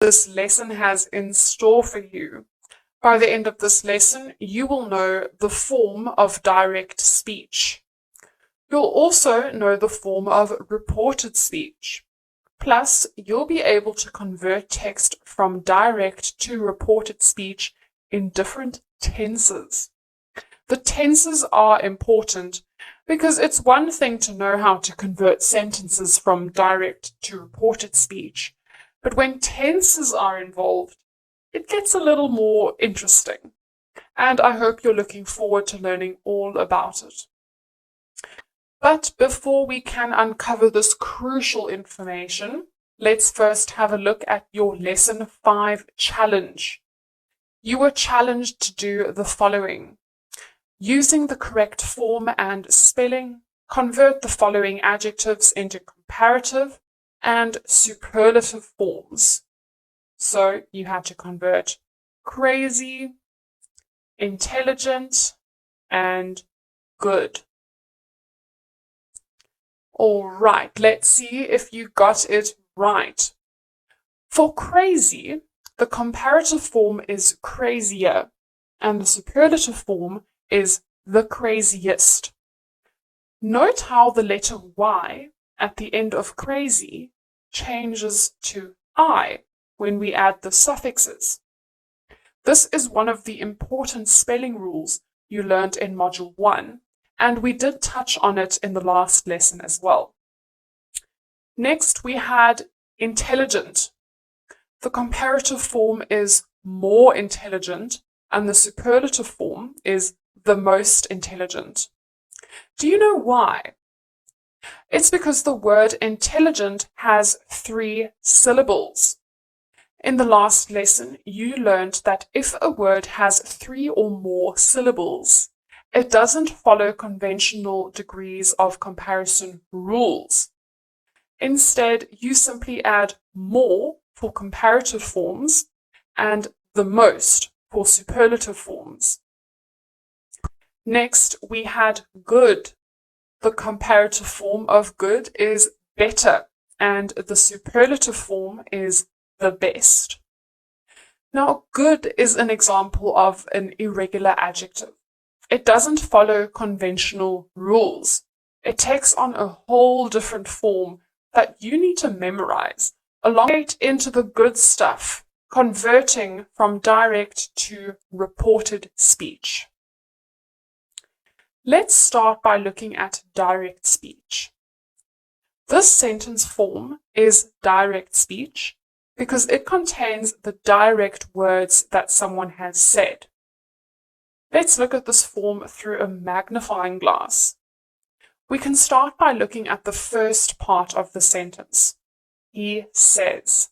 this lesson has in store for you. By the end of this lesson, you will know the form of direct speech. You'll also know the form of reported speech. Plus, you'll be able to convert text from direct to reported speech in different tenses. The tenses are important because it's one thing to know how to convert sentences from direct to reported speech, but when tenses are involved, it gets a little more interesting. And I hope you're looking forward to learning all about it. But before we can uncover this crucial information, let's first have a look at your Lesson 5 challenge. You were challenged to do the following. Using the correct form and spelling, convert the following adjectives into comparative and superlative forms. So you had to convert crazy, intelligent, and good. All right, let's see if you got it right. For crazy, the comparative form is crazier, and the superlative form is the craziest. Note how the letter Y at the end of crazy changes to I when we add the suffixes. This is one of the important spelling rules you learned in Module 1, and we did touch on it in the last lesson as well. Next, we had intelligent. The comparative form is more intelligent, and the superlative form is the most intelligent. Do you know why? It's because the word intelligent has 3 syllables. In the last lesson, you learned that if a word has 3 or more syllables, it doesn't follow conventional degrees of comparison rules. Instead, you simply add more for comparative forms and the most for superlative forms. Next, we had good. The comparative form of good is better, and the superlative form is the best. Now, good is an example of an irregular adjective. It doesn't follow conventional rules. It takes on a whole different form that you need to memorize, elongate into the good stuff, converting from direct to reported speech. Let's start by looking at direct speech. This sentence form is direct speech because it contains the direct words that someone has said. Let's look at this form through a magnifying glass. We can start by looking at the first part of the sentence. He says.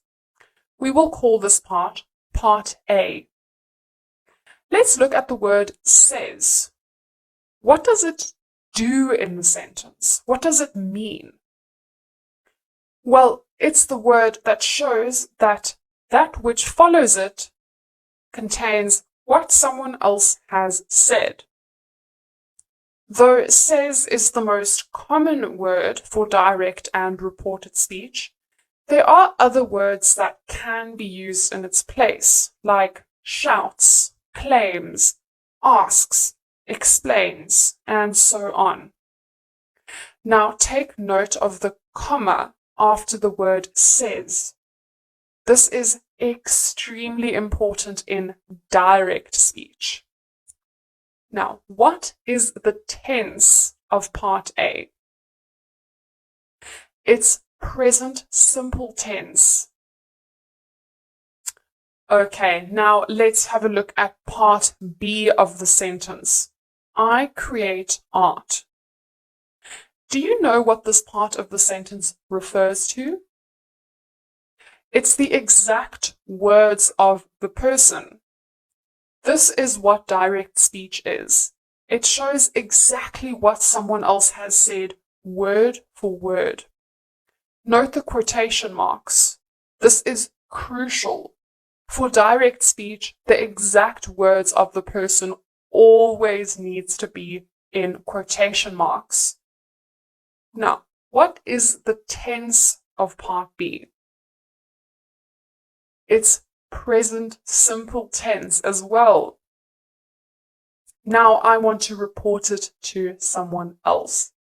We will call this part Part A. Let's look at the word says. What does it do in the sentence? What does it mean? Well, it's the word that shows that that which follows it contains what someone else has said. Though says is the most common word for direct and reported speech, there are other words that can be used in its place, like shouts, claims, asks, explains, and so on. Now take note of the comma after the word says. This is extremely important in direct speech. Now, what is the tense of Part A? It's present simple tense. Okay, now let's have a look at Part B of the sentence. I create art. Do you know what this part of the sentence refers to? It's the exact words of the person. This is what direct speech is. It shows exactly what someone else has said, word for word. Note the quotation marks. This is crucial. For direct speech, the exact words of the person always needs to be in quotation marks. Now, what is the tense of Part B? It's present simple tense as well. Now I want to report it to someone else.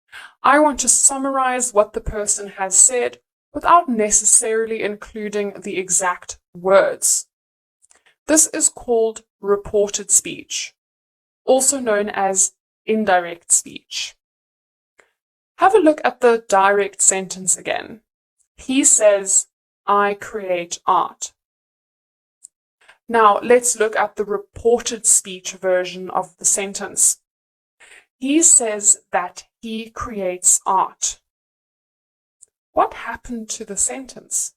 I want to summarize what the person has said without necessarily including the exact words. This is called reported speech, also known as indirect speech. Have a look at the direct sentence again. He says, I create art. Now let's look at the reported speech version of the sentence. He says that he creates art. What happened to the sentence?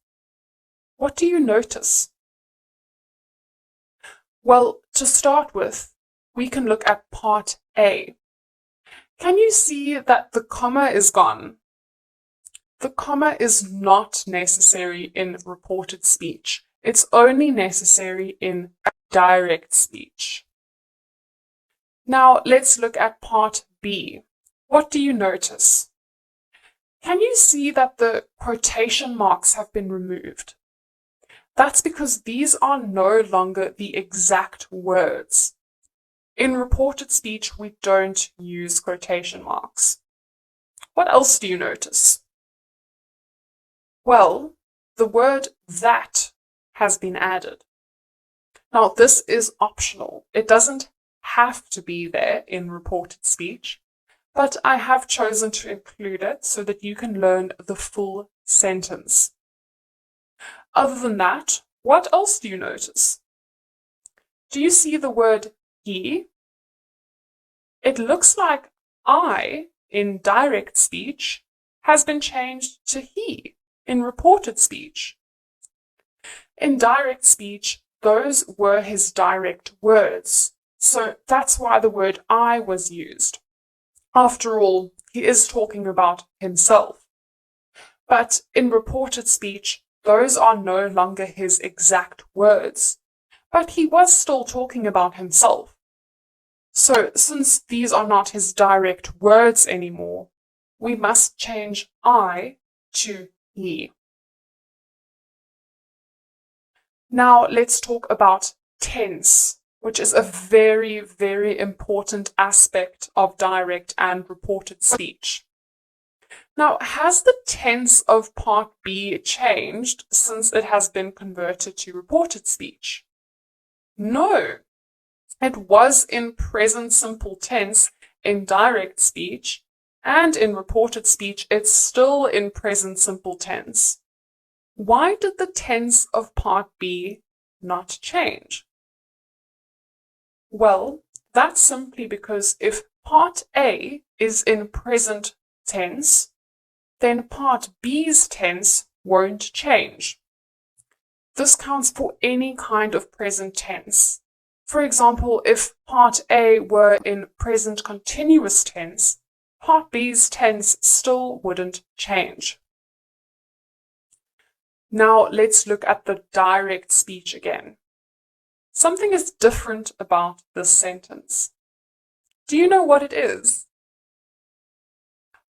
What do you notice? Well, to start with, we can look at part A. Can you see that the comma is gone? The comma is not necessary in reported speech. It's only necessary in direct speech. Now let's look at part B. What do you notice? Can you see that the quotation marks have been removed? That's because these are no longer the exact words. In reported speech, we don't use quotation marks. What else do you notice? Well, the word that has been added. Now, this is optional. It doesn't have to be there in reported speech, but I have chosen to include it so that you can learn the full sentence. Other than that, what else do you notice? Do you see the word he? It looks like I in direct speech has been changed to he in reported speech. In direct speech, those were his direct words, so that's why the word I was used. After all, he is talking about himself. But in reported speech, those are no longer his exact words, but he was still talking about himself. So since these are not his direct words anymore, we must change I to he. Now let's talk about tense, which is a very, very important aspect of direct and reported speech. Now, has the tense of part B changed since it has been converted to reported speech? No. It was in present simple tense in direct speech, and in reported speech, it's still in present simple tense. Why did the tense of part B not change? Well, that's simply because if part A is in present tense, then part B's tense won't change. This counts for any kind of present tense. For example, if part A were in present continuous tense, part B's tense still wouldn't change. Now let's look at the direct speech again. Something is different about this sentence. Do you know what it is?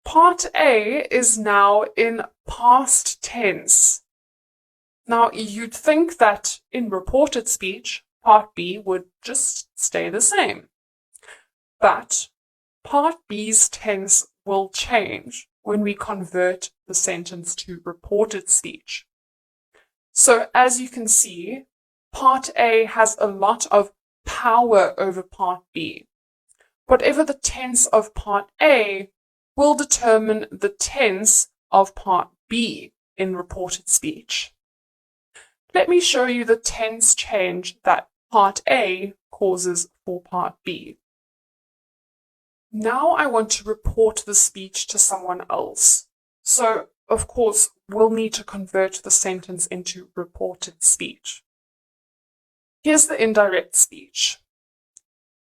Part A is now in past tense. Now you'd think that in reported speech, part B would just stay the same. But part B's tense will change when we convert the sentence to reported speech. So as you can see, part A has a lot of power over part B. Whatever the tense of part A will determine the tense of part B in reported speech. Let me show you the tense change that part A causes for part B. Now I want to report the speech to someone else. So, of course, we'll need to convert the sentence into reported speech. Here's the indirect speech.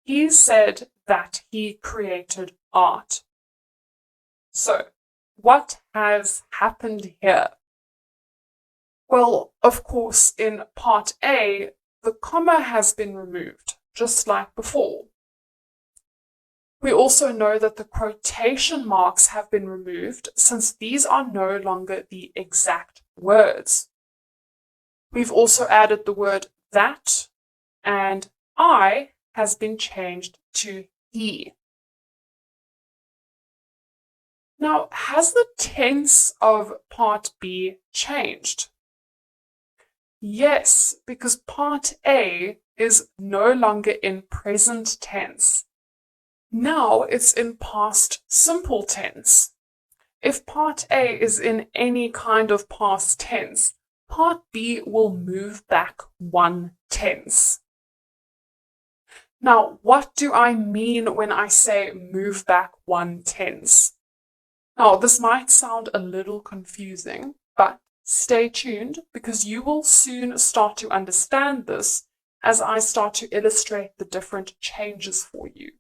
He said that he created art. So, what has happened here? Well, of course, in part A, the comma has been removed, just like before. We also know that the quotation marks have been removed since these are no longer the exact words. We've also added the word that, and I has been changed to he. Now, has the tense of part B changed? Yes, because part A is no longer in present tense. Now it's in past simple tense. If part A is in any kind of past tense, part B will move back one tense. Now, what do I mean when I say move back one tense? Now, this might sound a little confusing, but stay tuned because you will soon start to understand this as I start to illustrate the different changes for you.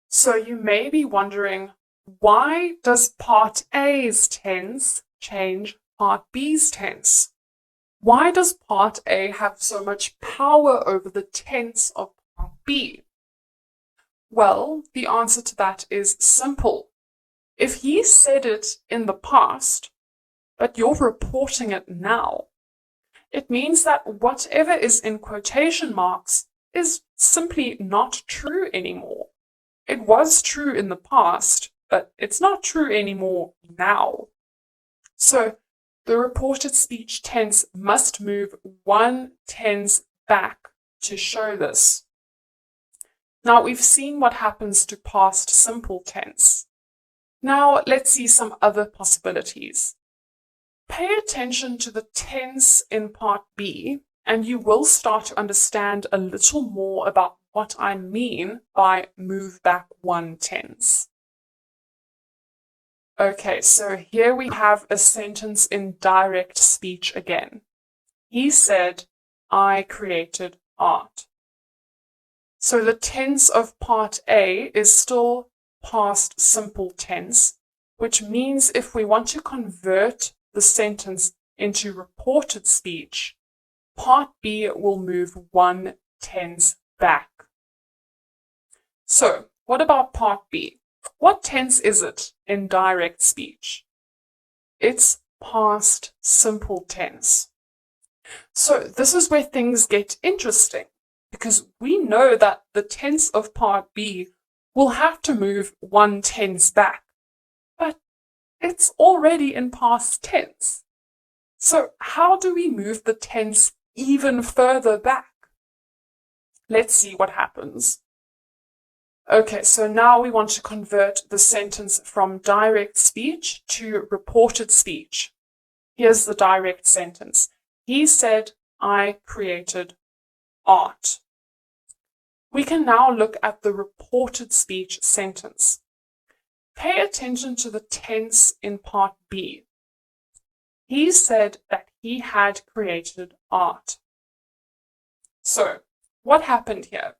So you may be wondering, why does part A's tense change part B's tense? Why does part A have so much power over the tense of part B? Well, the answer to that is simple. If he said it in the past, but you're reporting it now, it means that whatever is in quotation marks is simply not true anymore. It was true in the past, but it's not true anymore now. So the reported speech tense must move one tense back to show this. Now we've seen what happens to past simple tense. Now let's see some other possibilities. Pay attention to the tense in part B, and you will start to understand a little more about what I mean by move back one tense. Okay, so here we have a sentence in direct speech again. He said, I created art. So the tense of part A is still past simple tense, which means if we want to convert the sentence into reported speech, part B will move one tense back. So, what about part B? What tense is it in direct speech? It's past simple tense. So this is where things get interesting, because we know that the tense of part B will have to move one tense back, but it's already in past tense. So how do we move the tense even further back? Let's see what happens. Okay, so now we want to convert the sentence from direct speech to reported speech. Here's the direct sentence. He said, I created art. We can now look at the reported speech sentence. Pay attention to the tense in part B. He said that he had created art. So, what happened here?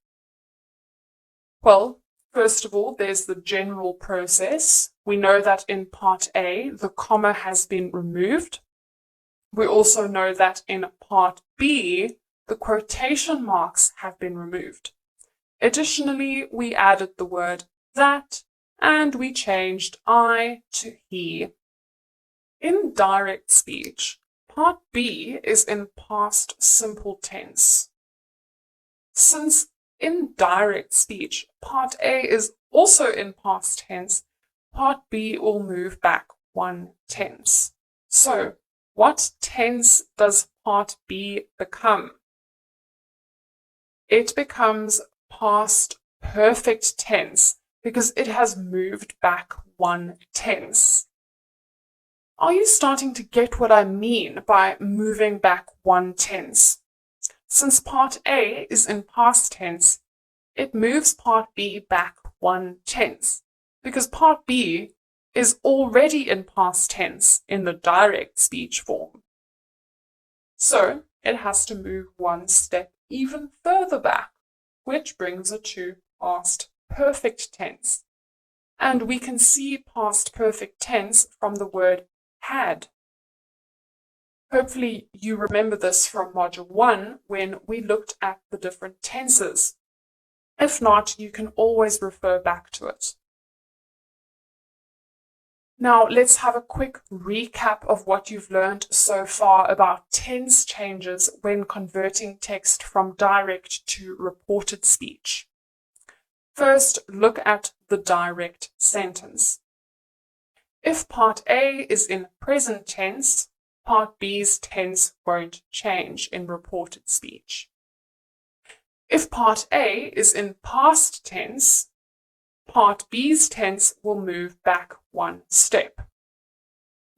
Well, first of all, there's the general process. We know that in part A, the comma has been removed. We also know that in part B, the quotation marks have been removed. Additionally, we added the word that, and we changed I to he. In direct speech, part B is in past simple tense. Since in direct speech, part A is also in past tense, part B will move back one tense. So, what tense does part B become? It becomes past perfect tense because it has moved back one tense. Are you starting to get what I mean by moving back one tense? Since part A is in past tense, it moves part B back one tense because part B is already in past tense in the direct speech form. So it has to move one step even further back, which brings it to past perfect tense. And we can see past perfect tense from the word had. Hopefully you remember this from Module 1 when we looked at the different tenses. If not, you can always refer back to it. Now let's have a quick recap of what you've learned so far about tense changes when converting text from direct to reported speech. First, look at the direct sentence. If part A is in present tense, part B's tense won't change in reported speech. If part A is in past tense, part B's tense will move back one step.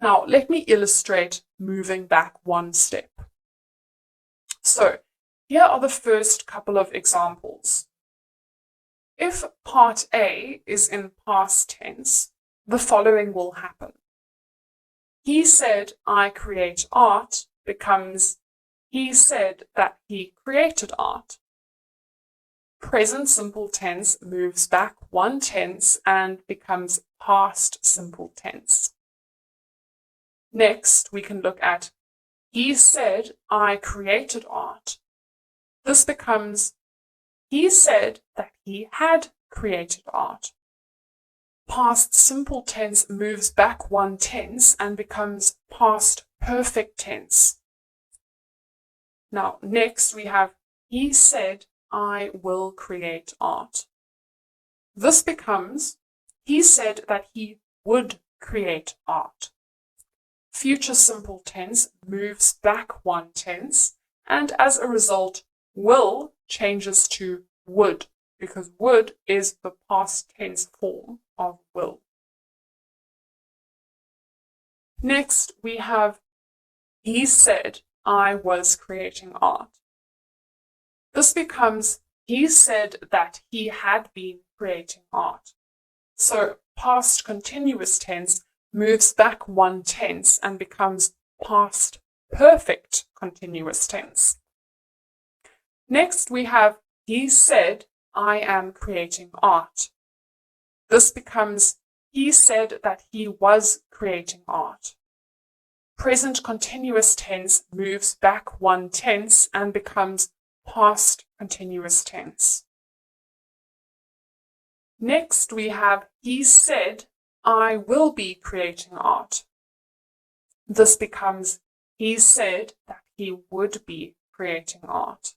Now, let me illustrate moving back one step. So, here are the first couple of examples. If part A is in past tense, the following will happen. He said, I create art becomes, he said that he created art. Present simple tense moves back one tense and becomes past simple tense. Next, we can look at he said, I created art. This becomes he said that he had created art. Past simple tense moves back one tense and becomes past perfect tense. Now, next we have he said, I will create art. This becomes he said that he would create art. Future simple tense moves back one tense, and as a result, will changes to would, because would is the past tense form of will. Next, we have he said, I was creating art. This becomes he said that he had been creating art. So past continuous tense moves back one tense and becomes past perfect continuous tense. Next, we have he said, I am creating art. This becomes he said that he was creating art. Present continuous tense moves back one tense and becomes past continuous tense. Next, we have he said, I will be creating art. This becomes he said that he would be creating art.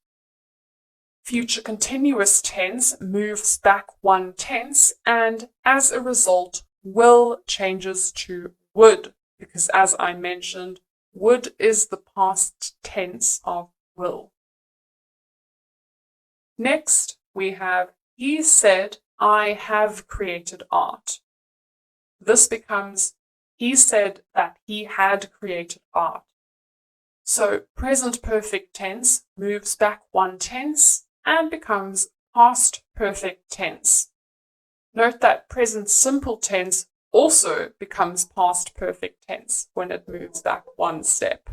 Future continuous tense moves back one tense, and as a result, will changes to would, because as I mentioned, would is the past tense of will. Next, we have he said, I have created art. This becomes he said that he had created art. So present perfect tense moves back one tense and becomes past perfect tense. Note that present simple tense also becomes past perfect tense when it moves back one step.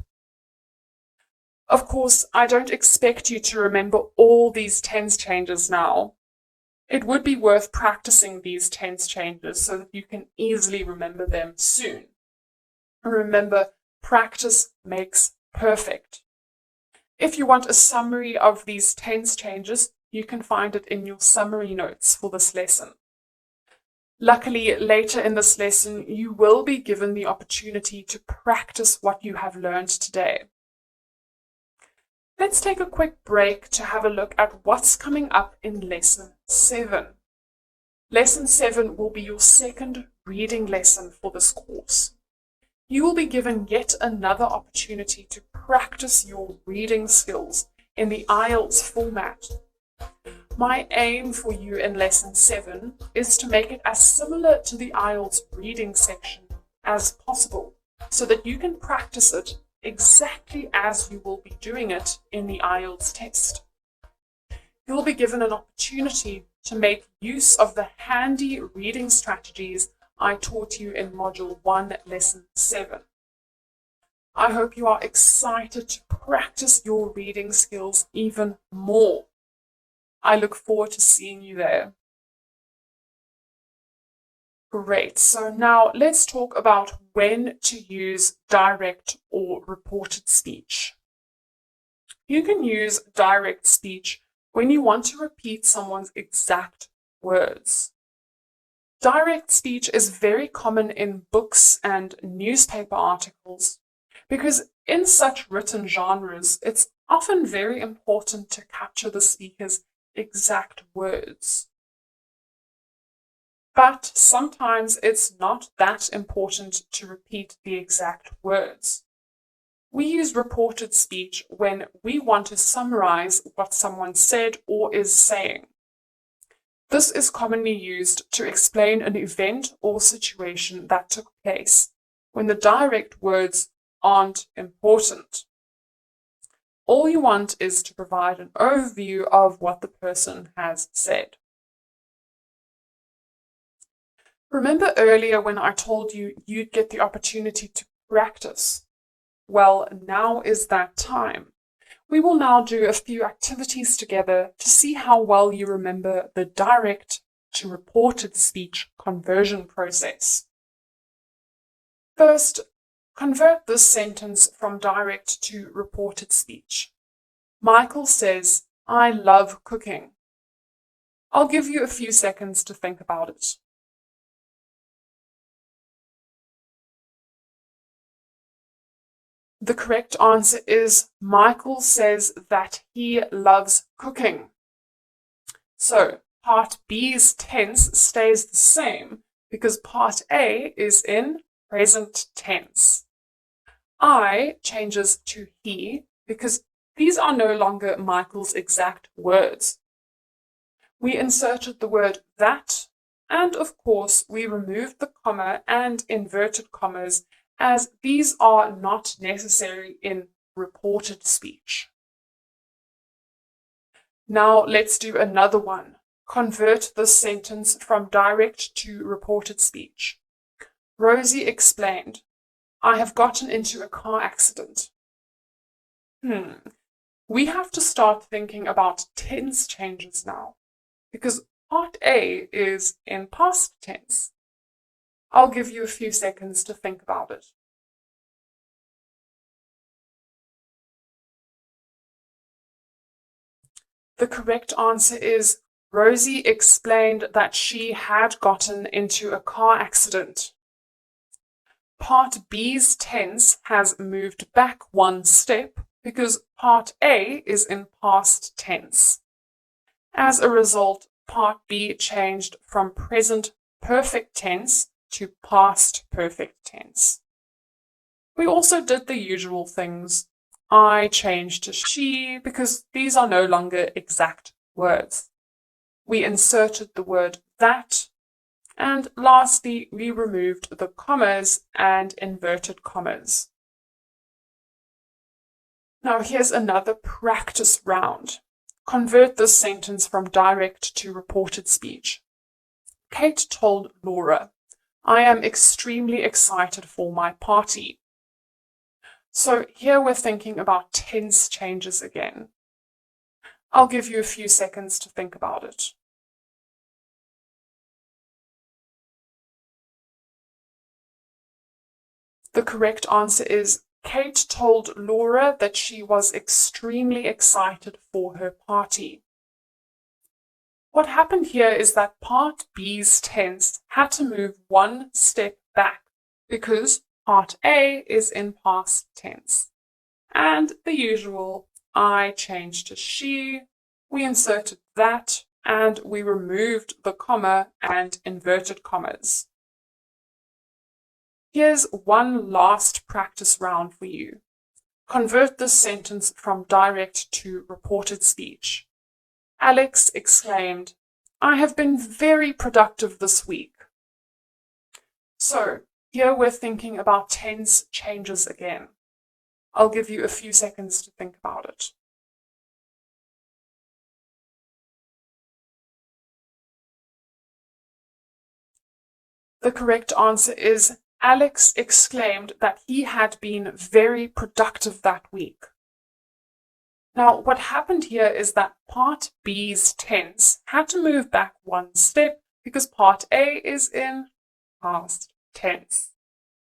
Of course, I don't expect you to remember all these tense changes now. It would be worth practicing these tense changes so that you can easily remember them soon. Remember, practice makes perfect. If you want a summary of these tense changes, you can find it in your summary notes for this lesson. Luckily, later in this lesson, you will be given the opportunity to practice what you have learned today. Let's take a quick break to have a look at what's coming up in Lesson 7. Lesson 7 will be your second reading lesson for this course. You will be given yet another opportunity to practice your reading skills in the IELTS format. My aim for you in Lesson 7 is to make it as similar to the IELTS reading section as possible, so that you can practice it exactly as you will be doing it in the IELTS test. You will be given an opportunity to make use of the handy reading strategies I taught you in Module 1, Lesson 7. I hope you are excited to practice your reading skills even more. I look forward to seeing you there. Great, so now let's talk about when to use direct or reported speech. You can use direct speech when you want to repeat someone's exact words. Direct speech is very common in books and newspaper articles because in such written genres, it's often very important to capture the speaker's exact words. But sometimes it's not that important to repeat the exact words. We use reported speech when we want to summarize what someone said or is saying. This is commonly used to explain an event or situation that took place when the direct words aren't important. All you want is to provide an overview of what the person has said. Remember earlier when I told you you'd get the opportunity to practice? Well, now is that time. We will now do a few activities together to see how well you remember the direct to reported speech conversion process. First, convert this sentence from direct to reported speech. Michael says, "I love cooking." I'll give you a few seconds to think about it. The correct answer is Michael says that he loves cooking. So part B's tense stays the same because part A is in present tense. I changes to he because these are no longer Michael's exact words. We inserted the word that, and of course we removed the comma and inverted commas as these are not necessary in reported speech. Now let's do another one. Convert this sentence from direct to reported speech. Rosie explained, "I have gotten into a car accident." We have to start thinking about tense changes now, because part A is in past tense. I'll give you a few seconds to think about it. The correct answer is Rosie explained that she had gotten into a car accident. Part B's tense has moved back one step because part A is in past tense. As a result, part B changed from present perfect tense to past perfect tense. We also did the usual things. I changed to she because these are no longer exact words. We inserted the word that, and lastly, we removed the commas and inverted commas. Now here's another practice round. Convert this sentence from direct to reported speech. Kate told Laura, "I am extremely excited for my party." So here we're thinking about tense changes again. I'll give you a few seconds to think about it. The correct answer is Kate told Laura that she was extremely excited for her party. What happened here is that part B's tense had to move one step back because part A is in past tense. And the usual, I changed to she, we inserted that, and we removed the comma and inverted commas. Here's one last practice round for you. Convert this sentence from direct to reported speech. Alex exclaimed, "I have been very productive this week." So, here we're thinking about tense changes again. I'll give you a few seconds to think about it. The correct answer is Alex exclaimed that he had been very productive that week. Now, what happened here is that part B's tense had to move back one step because part A is in past tense.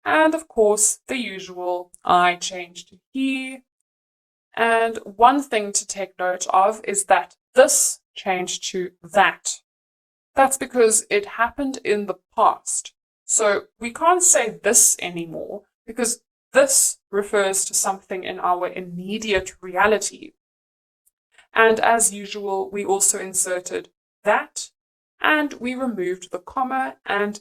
And of course, the usual, I changed to he. And one thing to take note of is that this changed to that. That's because it happened in the past. So we can't say this anymore because this refers to something in our immediate reality. And as usual, we also inserted that, and we removed the comma and